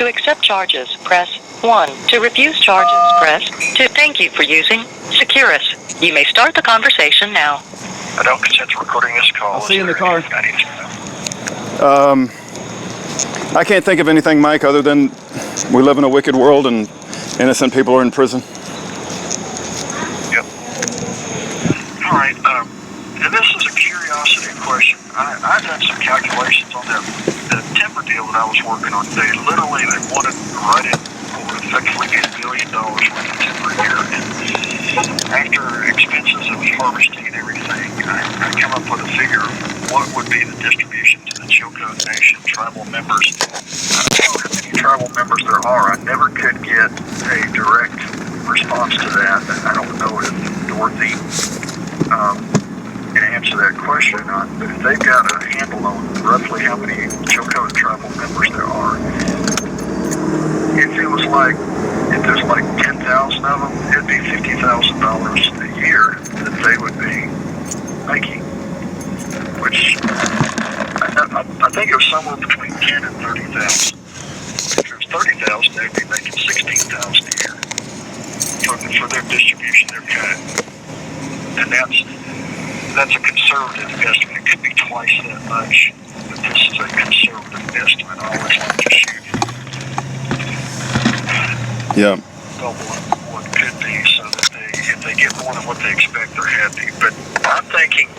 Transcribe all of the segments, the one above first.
To accept charges, press 1. To refuse charges, press 2. Thank you for using Securus. You may start the conversation now. I don't consent to recording this call. I'll see you in the car. I need to know. I can't think of anything, Mike, other than we live in a wicked world and innocent people are in prison. Yep. All right. And this is a curiosity question. I've done some calculations on the timber deal that I was working on. They wanted to write it or effectively get $1 billion worth of timber a year. And after expenses of harvesting and everything, I come up with a figure of what would be the distribution to the Chilcoot Nation tribal members. I don't know how many tribal members there are. I never could get a direct response to that. I don't know if Dorothy can answer that question or not, but if they've got a handle on roughly how many Chilcoot tribal members there are, if there's like 10,000 of them, it'd be $50,000 a year that they would be making, which I think it was somewhere between 10 and 30,000. If it was 30,000, they'd be making 16,000 a year for their distribution, their cut, and that's a conservative estimate. It could be twice that much, but this is a conservative estimate. I always like to shoot double what could be, so that if they get more than what they expect, they're happy. But I'm thinking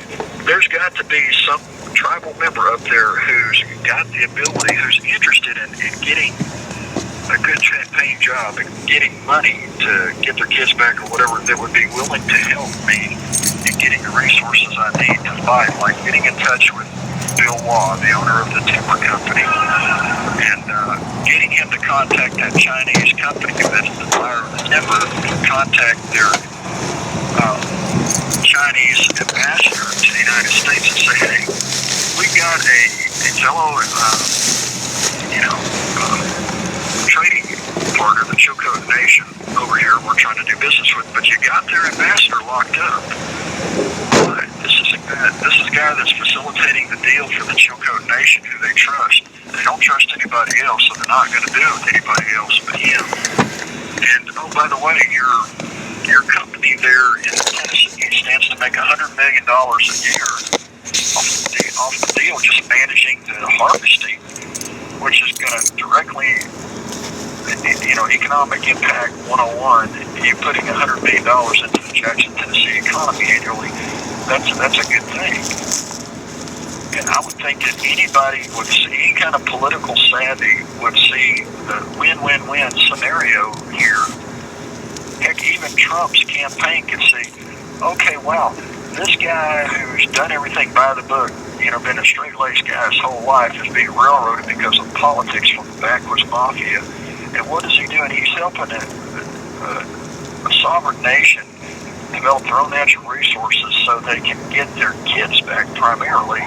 there's got to be some tribal member up there who's got the ability, who's interested in getting a good paying job and getting money to get their kids back or whatever, that would be willing to help me in getting the resources I need to fight, like getting in touch with Bill Waugh, the owner of the timber company, and getting him to contact that Chinese company that's the buyer of the timber, contact their Chinese ambassador to the United States and say, hey, we got a fellow, trading partner, the Chilcoot Nation over here we're trying to do business with, but you got their ambassador locked up. But this is a guy that's facilitating the deal for the Chilcoot Nation, who they trust. They don't trust anybody else, so they're not going to do it with anybody else but him. And oh, by the way, your company there in Tennessee stands to make $100 million a year off the deal, just managing the harvesting, which is going to directly, economic impact 101. You putting $100 million into the Jackson, Tennessee economy annually, that's a good thing. And I would think that anybody with any kind of political savvy would see the win-win-win scenario here. Heck, even Trump's campaign could see, okay, wow, this guy who's done everything by the book, been a straight-laced guy his whole life, is being railroaded because of politics from the backwoods mafia. And what is he doing? He's helping a sovereign nation develop their own natural resources so they can get their kids back primarily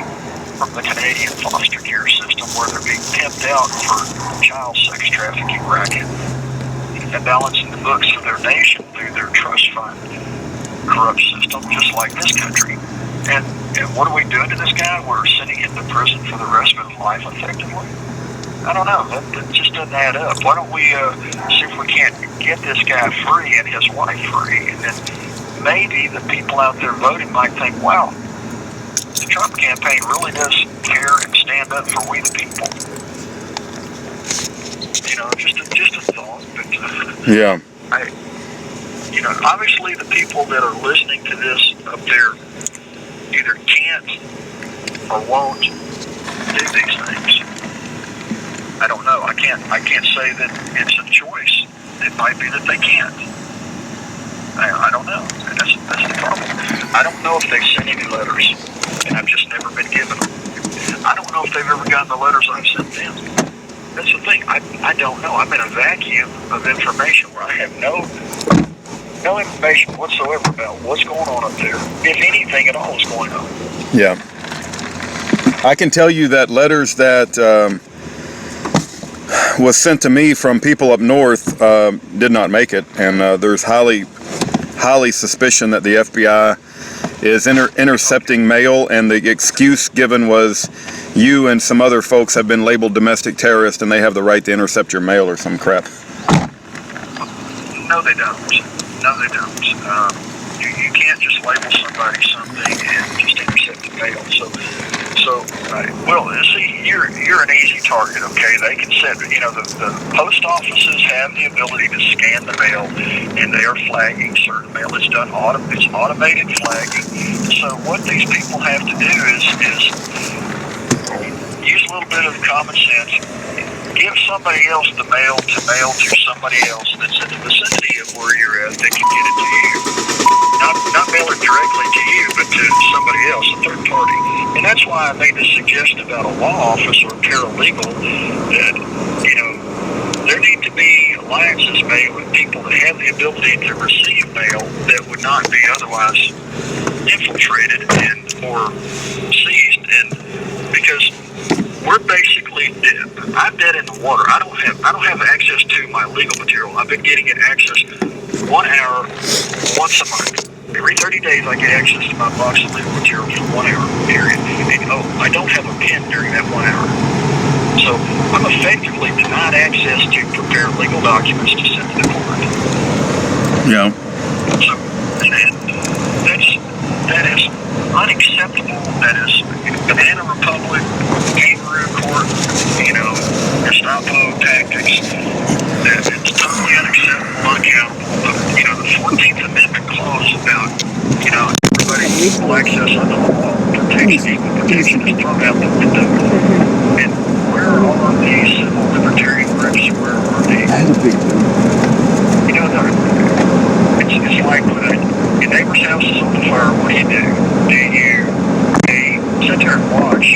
from the Canadian foster care system, where they're being pimped out for child sex trafficking racket, and balancing the books for their nation through their trust fund corrupt system, just like this country. And what are we doing to this guy? We're sending him to prison for the rest of his life, effectively. I don't know. That just doesn't add up. Why don't we see if we can't get this guy free and his wife free? And then maybe the people out there voting might think, wow, the Trump campaign really does care and stand up for we the people. Just a thought. But, yeah. Obviously the people that are listening to this up there either can't or won't do these things. I don't know. I can't say that it's a choice. It might be that they can't. I don't know. And that's the problem. I don't know if they've sent any letters, and I've just never been given them. I don't know if they've ever gotten the letters I've sent them. That's the thing. I don't know. I'm in a vacuum of information where I have no information whatsoever about what's going on up there, if anything at all is going on. Yeah. I can tell you that letters that was sent to me from people up north did not make it, and there's highly suspicion that the FBI is intercepting mail, and the excuse given was, you and some other folks have been labeled domestic terrorists and they have the right to intercept your mail or some crap. No, they don't. No, they don't. You can't just label somebody something and just intercept the mail. Well, see, you're an easy target, okay? They can set, the post offices have the ability to scan the mail, and they are flagging certain mail. It's done it's automated flagging. So what these people have to do is use a little bit of common sense. Give somebody else the mail to somebody else that's in the vicinity of where you're at that can get it to you. Not mail it directly to you, but to somebody else, a third party. And that's why I made the suggestion about a law office or a paralegal that, there need to be alliances made with people that have the ability to receive mail that would not be otherwise infiltrated or seized. And because we're basically I'm dead in the water. I don't have access to my legal material. I've been getting it access 1 hour once a month. Every 30 days I get access to my box of legal material for 1 hour period. And I don't have a pen during that 1 hour. So I'm effectively denied access to prepare legal documents to send to the court. Yeah. So that is unacceptable. That is Banana Republic, Kangaroo Court, Gestapo tactics. It's totally unacceptable, unaccountable. The 14th Amendment clause about, everybody equal access under the law, equal protection is thrown out the window. And where are these civil libertarian groups? Where are these? It's like when your neighbor's house is on fire, what do? Do you sit there and watch,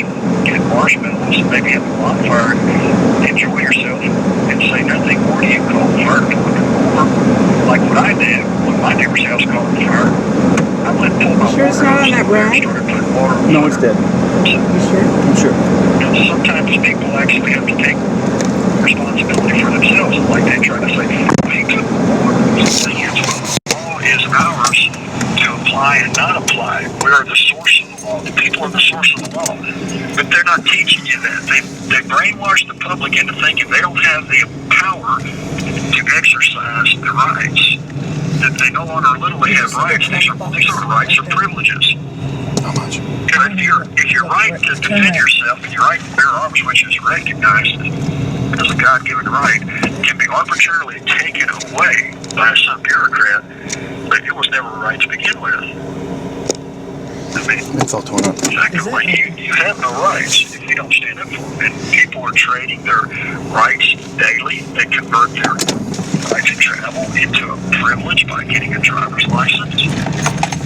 get marshmallows, maybe have a bonfire, enjoy yourself, and say nothing? Or do you call the fire department? Or, like what I did when my neighbor's house caught on fire, I went and pulled my water it's not on that and started putting water on No, it's dead. You sure? I'm sure. Sometimes people actually have to take responsibility for themselves. Like they try to say, well, you took the water. The law is ours to apply and not apply. We are the source of the law. The people are the source of the law. But they're not teaching you that. They brainwash the public into thinking they don't have the power to exercise their rights. That they no longer literally have rights. These are rights or privileges. How much? If your right to defend yourself and your right to bear arms, which is recognized as a God-given right, can be arbitrarily taken away by some bureaucrat, but it was never a right to begin with. I mean, it's all torn up. Exactly. You have no rights if you don't stand up for them. And people are trading their rights daily. They convert their right to travel into a privilege by getting a driver's license.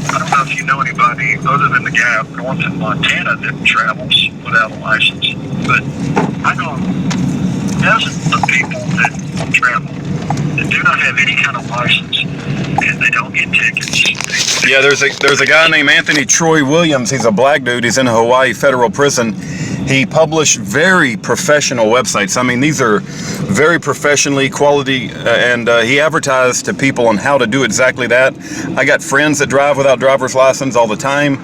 I don't know if you know anybody other than the guy up north in Montana that travels without a license, but I know dozens of people that travel that do not have any kind of license, and they don't get tickets. Yeah, there's a guy named Anthony Troy Williams. He's a black dude. He's in a Hawaii federal prison. He published very professional websites. I mean, these are very professionally quality, and he advertised to people on how to do exactly that. I got friends that drive without driver's license all the time.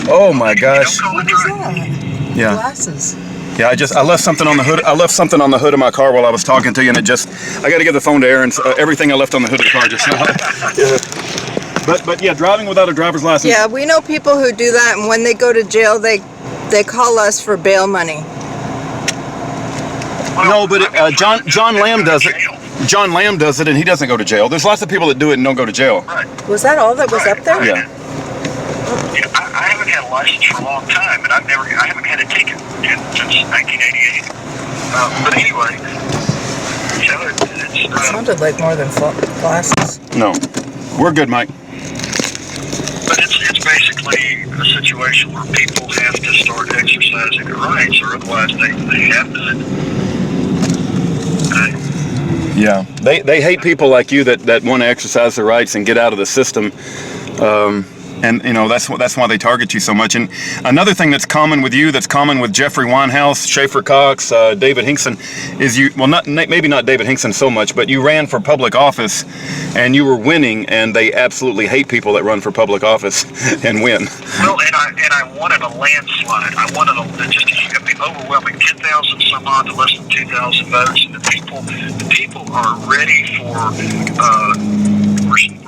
Oh my gosh! What is that? Yeah. Glasses. Yeah, I left something on the hood. I left something on the hood of my car while I was talking to you, and I got to give the phone to Aaron. Everything I left on the hood of the car just now. But yeah, driving without a driver's license. Yeah, we know people who do that, and when they go to jail, they call us for bail money. No, but John Lamb does it. John Lamb does it, and he doesn't go to jail. There's lots of people that do it and don't go to jail. Right. Was that all that was up there? Yeah. I haven't had a license for a long time, and I haven't had a ticket since 1988. But anyway, It sounded like more than glasses. No, we're good, Mike. But it's basically a situation where people have to start exercising their rights, or otherwise they have none. Yeah, they hate people like you that want to exercise their rights and get out of the system. And that's why they target you so much. And another thing that's common with you, that's common with Jeffrey Winehouse, Schaefer Cox, David Hinkson, is maybe not David Hinkson so much, but you ran for public office and you were winning, and they absolutely hate people that run for public office and win. Well, and I won in a landslide. I won in just overwhelming 10,000 some odd to less than 2,000 votes, and the people are ready for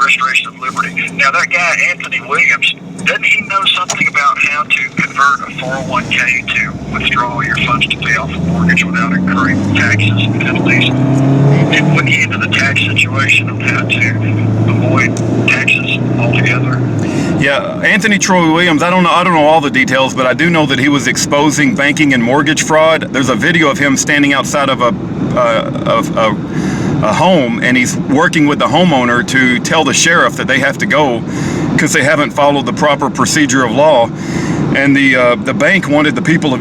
restoration of liberty. Now, that guy, Anthony Williams, doesn't he know something about how to convert a 401k to withdraw your funds to pay off a mortgage without incurring taxes and penalties? And look into the tax situation of how to avoid taxes altogether. Yeah, Anthony Troy Williams, I don't know all the details, but I do know that he was exposing banking and mortgage fraud. There's a video of him standing outside of a home, and he's working with the homeowner to tell the sheriff that they have to go because they haven't followed the proper procedure of law. And the bank wanted the people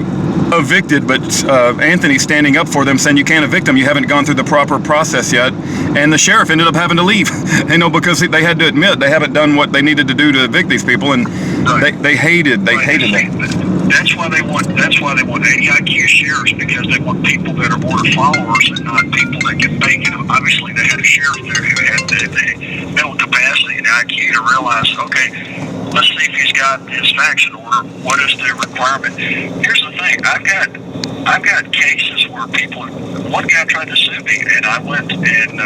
evicted, but Anthony's standing up for them, saying you can't evict them, you haven't gone through the proper process yet. And the sheriff ended up having to leave, because they had to admit they haven't done what they needed to do to evict these people, and they hated them. That's why they want 80 IQ sheriffs, because they want people that are order followers and not people that can bank. And obviously, they had a sheriff there who had the mental capacity and IQ to realize, okay, let's see if he's got his facts in order. What is the requirement? Here's the thing: I've got cases where one guy tried to sue me, and I went and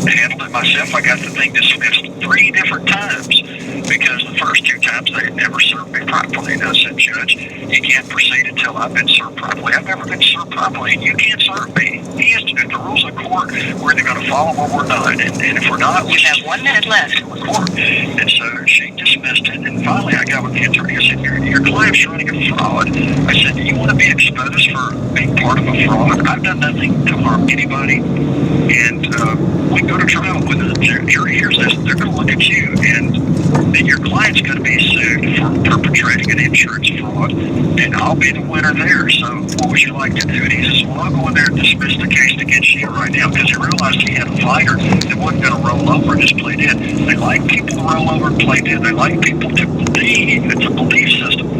handled it myself. I got the thing dismissed 3 different times, because the first 2 times they had never served me properly. And I said, Judge, you can't proceed until I've been served properly. I've never been served properly, and you can't serve me. The rules of court, we're either going to follow them or we're not. And if we're not, we have 1 minute left in the court. And so she dismissed it, and finally I got with the attorney. I said, your client's running a fraud. I said, do you want to be exposed for being part of a fraud? I've done nothing to harm anybody. And we go to trial with the jury hears this, they're going to look at you, and your client's going to be sued for perpetrating an insurance fraud, and I'll be the winner there. So what would you like to do? And he says, well, I'll go in there and dismiss the case against you right now, because he realized he had a fighter that wasn't going to roll over and just play dead. They like people to roll over and play dead. They like people to believe. It's a belief system.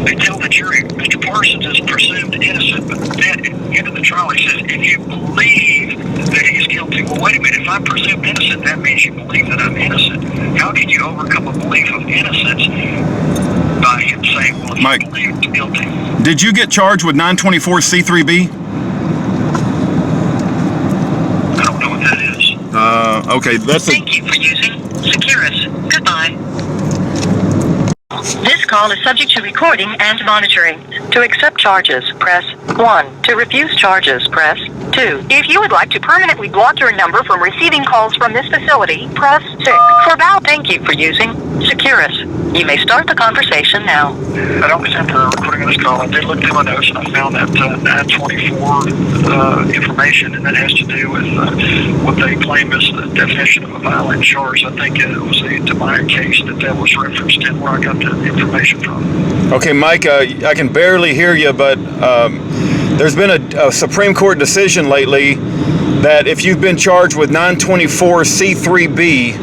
They tell the jury, Mr. Parsons is presumed innocent, but then at the end of the trial, he says, if you believe that he's guilty, well, wait a minute, if I'm presumed innocent, that means you believe that I'm innocent. How can you overcome a belief of innocence by him saying, well, if Mike, you believe he's guilty? Did you get charged with 924C3B? I don't know what that is. Okay, Thank you for using Securus. Goodbye. This call is subject to recording and monitoring. To accept charges, press 1. To refuse charges, press 2. If you would like to permanently block your number from receiving calls from this facility, press 6. Thank you for using Securus. You may start the conversation now. I don't consent to the recording of this call. I did look through my notes, and I found that 924 information, and that has to do with what they claim is the definition of a violent charge. I think it was a DeMaya case that was referenced in where I got the information from. Okay, Mike, I can barely hear you, but there's been a Supreme Court decision lately that if you've been charged with 924C3B,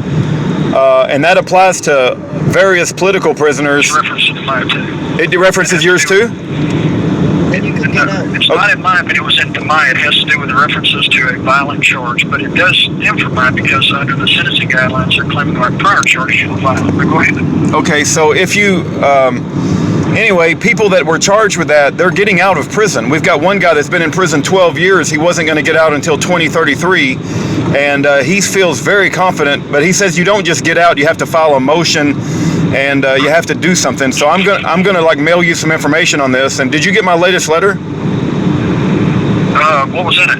and that applies to various political prisoners. It's referenced in mine too. It references yours too? It's not in mine, but it was in mine. It has to do with the references to a violent charge, but it does stem from mine because under the sentencing guidelines, they're claiming my prior charges were violent. But go ahead. Okay, so if you, anyway, people that were charged with that, they're getting out of prison. We've got one guy that's been in prison 12 years. He wasn't going to get out until 2033, and he feels very confident, but he says you don't just get out, you have to file a motion, and you have to do something. So I'm gonna like mail you some information on this. And did you get my latest letter? What was in it?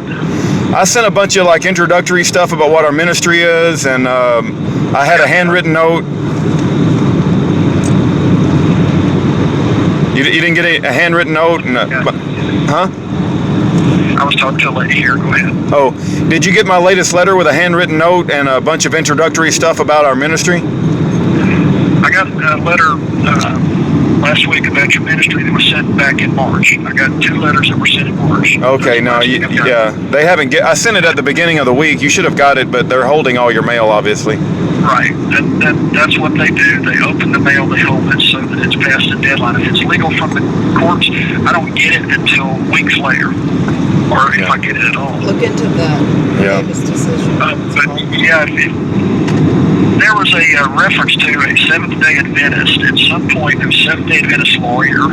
I sent a bunch of like introductory stuff about what our ministry is, and I had a handwritten note. You didn't get a handwritten note? Huh? I was talking to a lady here. Go ahead. Oh, did you get my latest letter with a handwritten note and a bunch of introductory stuff about our ministry? I got a letter last week about your ministry that was sent back in March. I got 2 letters that were sent in March. Okay, no, yeah, they haven't I sent it at the beginning of the week. You should have got it, but they're holding all your mail, obviously. Right. That's what they do. They open the mail, they hold it so that it's past the deadline. If it's legal from the courts, I don't get it until weeks later, or if I get it at all. Look into that. Davis decision. But yeah, there was a reference to a Seventh-day Adventist at some point. There was a Seventh-day Adventist lawyer.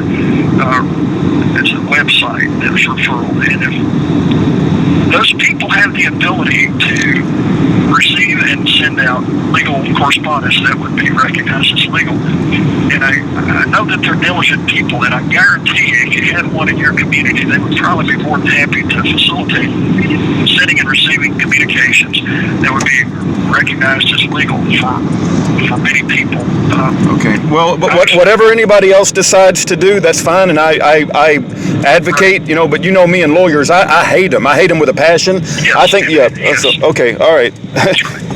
It's a website that was referral, and if those people have the ability to receive and send out legal correspondence that would be recognized as legal. And I know that they're diligent people, and I guarantee you, if you had one in your community, they would probably be more than happy to facilitate sending and receiving communications that would be recognized as legal for many people. Okay. Well, but whatever anybody else decides to do, that's fine, and I advocate, but you know me and lawyers, I hate them. I hate them with a passion. Yes, I think, yes. Okay, all right.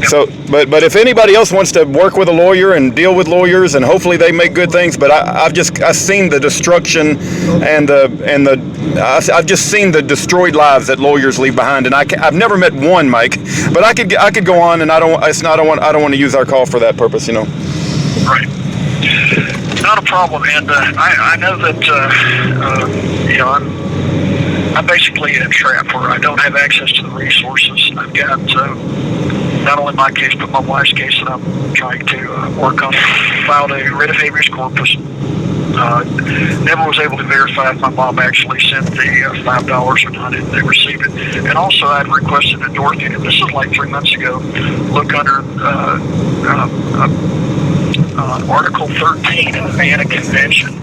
So, but if anybody else wants to work with a lawyer and deal with lawyers, and hopefully they make good things, but I've seen the destruction and I've just seen the destroyed lives that lawyers leave behind, and I've never met one, Mike, but I could go on, and I don't want to use our call for that purpose, Right. Not a problem, and I know that I'm basically in a trap where I don't have access to the resources. I've got not only my case, but my wife's case that I'm trying to work on. Filed a writ of habeas corpus. Never was able to verify if my mom actually sent the $5 or not, if they received it. And also I'd requested that Dorothy, and this is like 3 months ago, look under Article 13 of the Vienna Convention.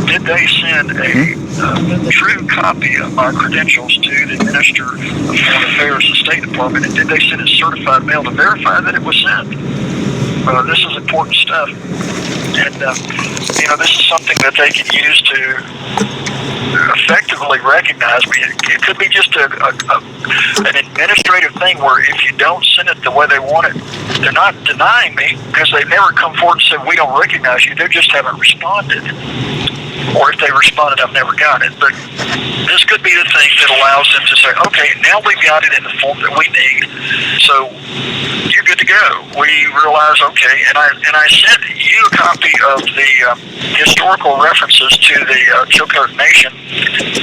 Did they send a true copy of my credentials to the Minister of Foreign Affairs, the State Department, and did they send it certified mail to verify that it was sent? This is important stuff. And, this is something that they can use to effectively recognize me. It could be just an administrative thing where if you don't send it the way they want it, they're not denying me because they've never come forward and said, we don't recognize you. They just haven't responded. Or if they responded, I've never got it. But this could be the thing that allows them to say, okay, now we've got it in the form that we need, so you're good to go. We realize, okay, and I sent you a copy of the historical references to the Chilcoot Nation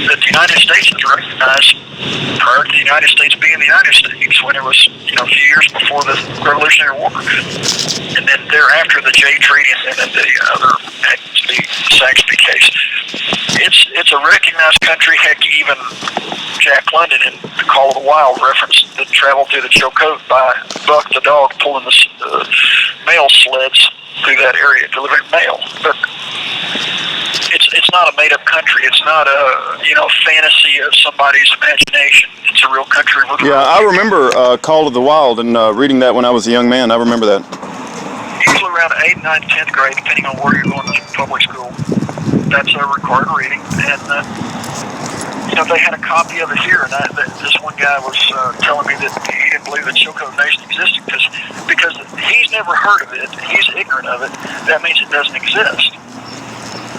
that the United States has recognized prior to the United States being the United States, when it was, a few years before the Revolutionary War. And then thereafter the Jay Treaty and then the other, the Saxby case. It's a recognized country. Heck, even Jack London in The Call of the Wild referenced the travel through the Chilcoot by Buck the dog pulling the mail sleds through that area delivering mail. But it's not a made-up country. It's not a fantasy of somebody's imagination. It's a real country. I remember Call of the Wild and reading that when I was a young man. I remember that. Usually around 8th, 9th, 10th grade, depending on where you're going to public school. That's a required reading. And, they had a copy of it here. And this one guy was telling me that he didn't believe that Chilcoot Nation existed because he's never heard of it. He's ignorant of it. That means it doesn't exist.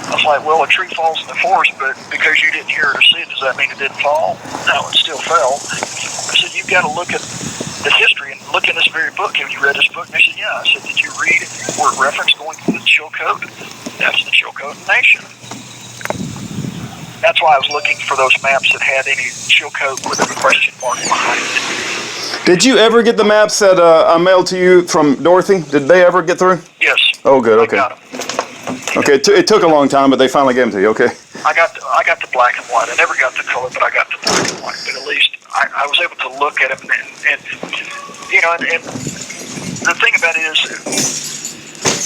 I was like, well, a tree falls in the forest, but because you didn't hear it or see it, does that mean it didn't fall? No, it still fell. I said, you've got to look at the history and look in this very book. Have you read this book? And they said, yeah. I said, did you read where it referenced going to the Chilcoot? That's the Chilcoot Nation. That's why I was looking for those maps that had any Chilcoot with a question mark behind it. Did you ever get the maps that I mailed to you from Dorothy? Did they ever get through? Yes. Oh, good. Okay. I got them. Okay, it took a long time, but they finally gave them to you. Okay. I got the black and white. I never got the color, but I got the black and white. But at least I was able to look at them, and the thing about it is,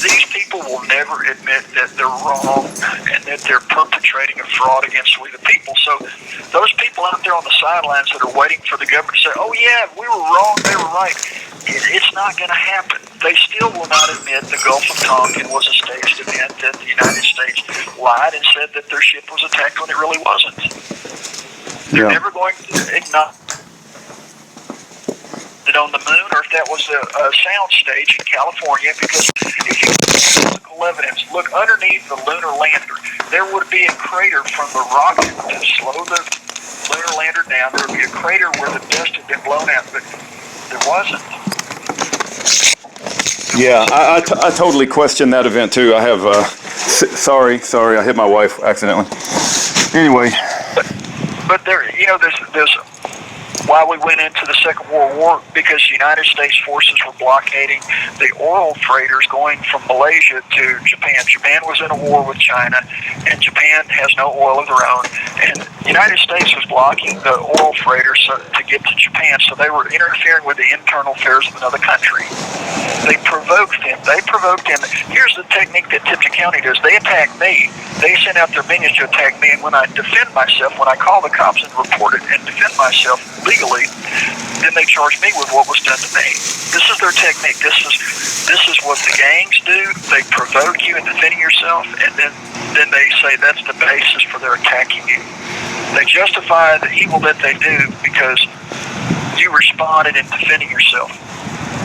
these people will never admit that they're wrong and that they're perpetrating a fraud against we the people. So those people out there on the sidelines that are waiting for the government to say, oh yeah, we were wrong, they were right, it's not going to happen. They still will not admit the Gulf of Tonkin was a staged event, that the United States lied and said that their ship was attacked when it really wasn't. They're never going to acknowledge it on the moon, or if that was a sound stage in California, because if you look at physical evidence, look underneath the lunar lander. There would be a crater from the rocket to slow the lunar lander down. There would be a crater where the dust had been blown out, but there wasn't. Yeah, I totally question that event too. I have, sorry, I hit my wife accidentally. Anyway. But there, there's why we went into the Second World War, because the United States forces were blockading the oil freighters going from Malaysia to Japan. Japan was in a war with China, and Japan has no oil of their own. And the United States was blocking the oil freighters to get to Japan, so they were interfering with the internal affairs of another country. They provoked them. Here's the technique that Tipton County does. They attack me. They send out their minions to attack me, and when I defend myself, when I call the cops and report it and defend myself legally, then they charge me with what was done to me. This is their technique. This is what the gangs do. They provoke you in defending yourself, and then they say that's the basis for their attacking you. They justify the evil that they do because you responded in defending yourself.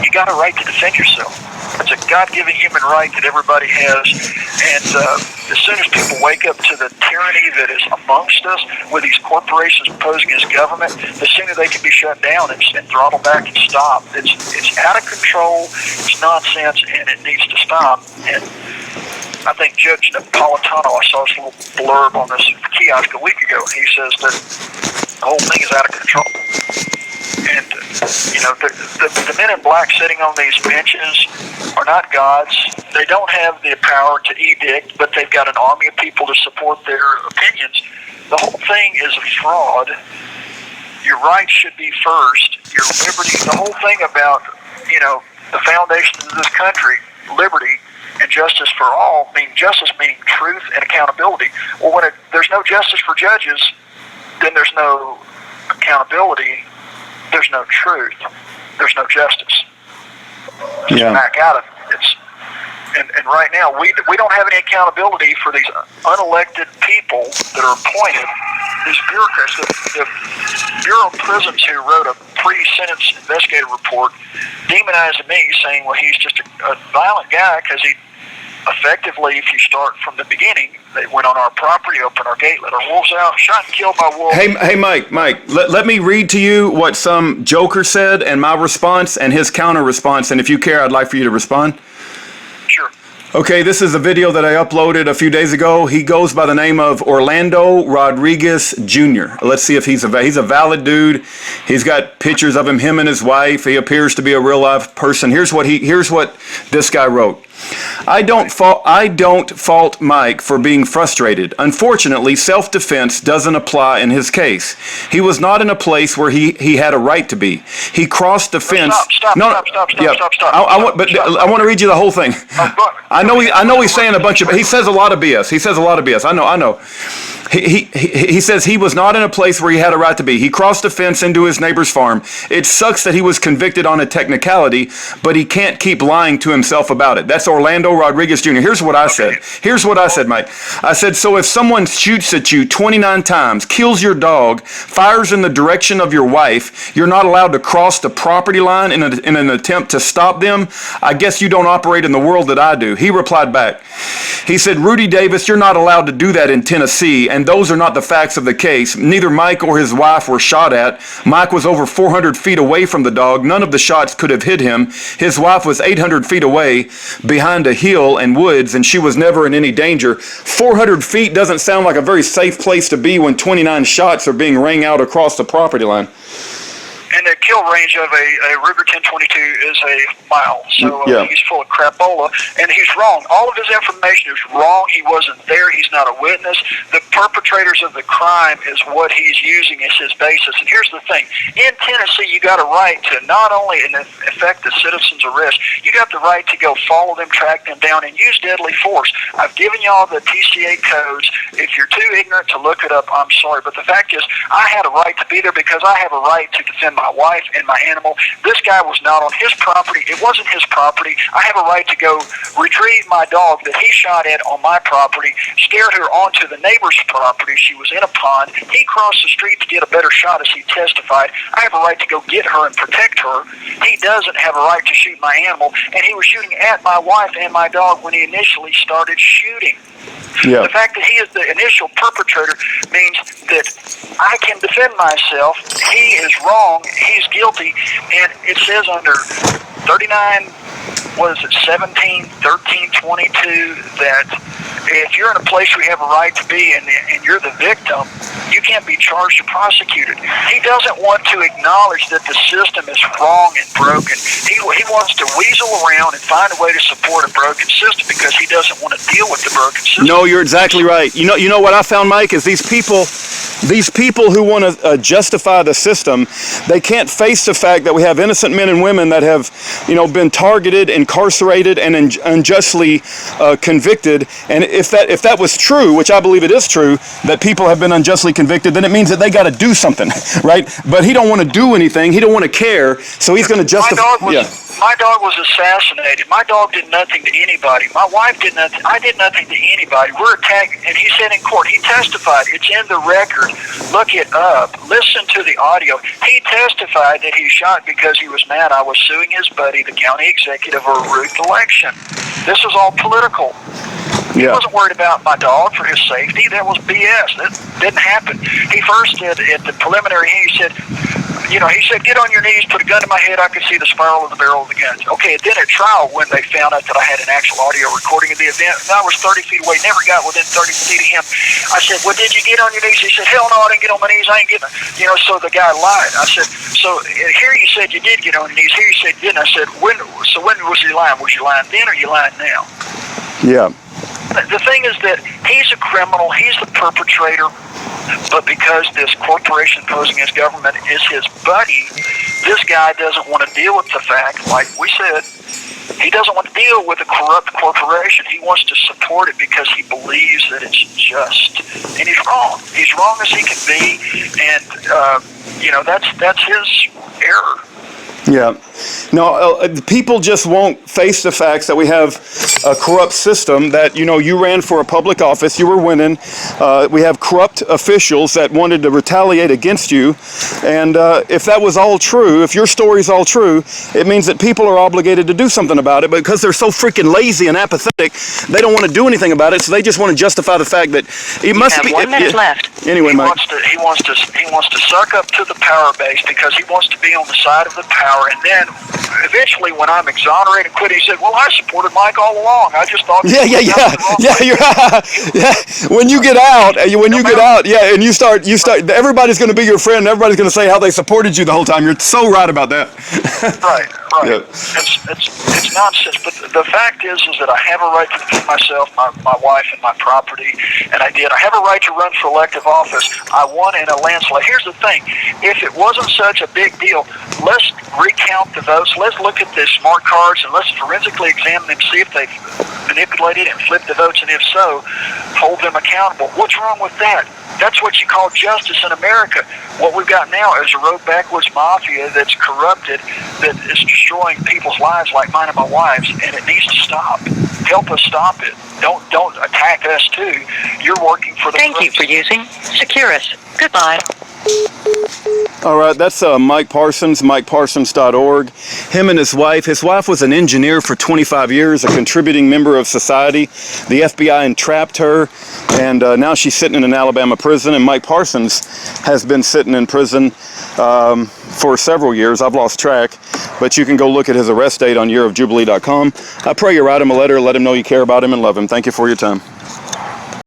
You got a right to defend yourself. It's a God-given human right that everybody has. And as soon as people wake up to the tyranny that is amongst us, with these corporations posing as government, the sooner they can be shut down and throttled back and stopped. It's out of control. It's nonsense, and it needs to stop. And I think Judge Napolitano, I saw this little blurb on this kiosk a week ago. He says that the whole thing is out of control. And, the men in black sitting on these benches are not gods. They don't have the power to edict, but they've got an army of people to support their opinions. The whole thing is a fraud. Your rights should be first. Your liberty, the whole thing about, the foundation of this country, liberty and justice for all, justice meaning truth and accountability. Well, when there's no justice for judges, then there's no accountability. There's no truth. There's no justice. Just back out of it. And right now, we don't have any accountability for these unelected people that are appointed, these bureaucrats. The Bureau of Prisons, who wrote a pre-sentence investigative report, demonizing me, saying, well, he's just a violent guy because he effectively, if you start from the beginning, they went on our property, opened our gate, let our wolves out, shot and killed my wolves. Hey, Mike, let me read to you what some joker said and my response and his counter response. And if you care, I'd like for you to respond. Sure. Okay, this is a video that I uploaded a few days ago. He goes by the name of Orlando Rodriguez Jr. Let's see if he's a valid dude. He's got pictures of him and his wife. He appears to be a real life person. Here's what this guy wrote. I don't fault Mike for being frustrated. Unfortunately, self-defense doesn't apply in his case. He was not in a place where he had a right to be. He crossed the fence. Stop. I want to read you the whole thing. I know he's saying a bunch of. He says a lot of BS. I know. He says he was not in a place where he had a right to be. He crossed the fence into his neighbor's farm. It sucks that he was convicted on a technicality, but he can't keep lying to himself about it. That's Orlando Rodriguez Jr. Here's what I said. Mike. I said, so if someone shoots at you 29 times, kills your dog, fires in the direction of your wife, you're not allowed to cross the property line in an attempt to stop them? I guess you don't operate in the world that I do. He replied back. He said, Rudy Davis, you're not allowed to do that in Tennessee, and those are not the facts of the case. Neither Mike or his wife were shot at. Mike was over 400 feet away from the dog. None of the shots could have hit him. His wife was 800 feet away behind a hill and woods, and she was never in any danger. 400 feet doesn't sound like a very safe place to be when 29 shots are being rang out across the property line. And the kill range of a Ruger 1022 is a mile, so he's full of crapola, and he's wrong. All of his information is wrong. He wasn't there. He's not a witness. The perpetrators of the crime is what he's using as his basis. And here's the thing. In Tennessee, you got a right to not only effect a citizen's arrest, you got the right to go follow them, track them down, and use deadly force. I've given y'all the TCA codes. If you're too ignorant to look it up, I'm sorry. But the fact is, I had a right to be there because I have a right to defend my wife and my animal. This guy was not on his property. It wasn't his property. I have a right to go retrieve my dog that he shot at on my property, scared her onto the neighbor's property. She was in a pond. He crossed the street to get a better shot, as he testified. I have a right to go get her and protect her. He doesn't have a right to shoot my animal, and he was shooting at my wife and my dog when he initially started shooting. Yeah. The fact that he is the initial perpetrator means that I can defend myself. He is wrong. He's guilty. And it says under 39, 17, 13, 22, that if you're in a place where you have a right to be and you're the victim, you can't be charged or prosecuted. He doesn't want to acknowledge that the system is wrong and broken. He wants to weasel around and find a way to support a broken system because he doesn't want to deal with the broken system. No, you're exactly right. You know what I found, Mike, is these people who want to justify the system, they can't face the fact that we have innocent men and women that have, been targeted, incarcerated, and unjustly convicted. And if that was true, which I believe it is true, that people have been unjustly convicted, then it means that they got to do something, right? But he don't want to do anything. He don't want to care, so he's going to justify. My dog was assassinated. My dog did nothing to anybody. My wife did nothing. I did nothing to anybody. We're attacked, and he said in court, he testified. It's in the record. Look it up. Listen to the audio. He testified that he shot because he was mad I was suing his buddy, the county executive, over a rigged election. This was all political. He wasn't worried about my dog for his safety. That was BS. That didn't happen. He first did at the preliminary. He said, get on your knees, put a gun to my head. I could see the spiral of the barrel of the gun. Okay, then at trial, when they found out that I had an actual audio recording of the event, and I was 30 feet away, never got within 30 feet of him. I said, well, did you get on your knees? He said, hell no, I didn't get on my knees. I ain't getting it. So the guy lied. I said, so here you said you did get on your knees. Here you said you didn't. I said, when was you lying? Was you lying then or you lying now? Yeah. The thing is that he's a criminal, he's the perpetrator, but because this corporation posing as government is his buddy, this guy doesn't want to deal with the fact, like we said, he doesn't want to deal with a corrupt corporation. He wants to support it because he believes that it's just. And he's wrong. He's wrong as he can be, and, that's his error. Yeah. No, people just won't face the facts that we have a corrupt system, that, you ran for a public office, you were winning. We have corrupt officials that wanted to retaliate against you. And if that was all true, if your story's all true, it means that people are obligated to do something about it. But because they're so freaking lazy and apathetic, they don't want to do anything about it. So they just want to justify the fact that it must be. 1 minute left. Anyway, Mike. He wants to suck up to the power base because he wants to be on the side of the power, and then eventually, when I'm exonerated and quit, he said, well, I supported Mike all along. I just thought... Yeah. When you get out, and you start, everybody's going to be your friend. Everybody's going to say how they supported you the whole time. You're so right about that. Right. Yeah. It's nonsense. But the fact is that I have a right to defend myself, my wife, and my property, and I did. I have a right to run for elective office. I won in a landslide. Here's the thing. If it wasn't such a big deal, let's recount the votes. Let's look at the smart cards and let's forensically examine them, see if they've manipulated and flipped the votes, and if so, hold them accountable. What's wrong with that? That's what you call justice in America. What we've got now is a road backwards mafia that's corrupted, that is destroying people's lives like mine and my wife's, and it needs to stop. Help us stop it. Don't attack us too. You're working for the Thank you for using Securus. Goodbye. All right, that's Mike Parsons, MikeParsons.org. Him and his wife was an engineer for 25 years, a contributing member of society. The FBI entrapped her, and now she's sitting in an Alabama prison, and Mike Parsons has been sitting in prison for several years. I've lost track, but you can go look at his arrest date on yearofjubilee.com. I pray you write him a letter, let him know you care about him and love him. Thank you for your time.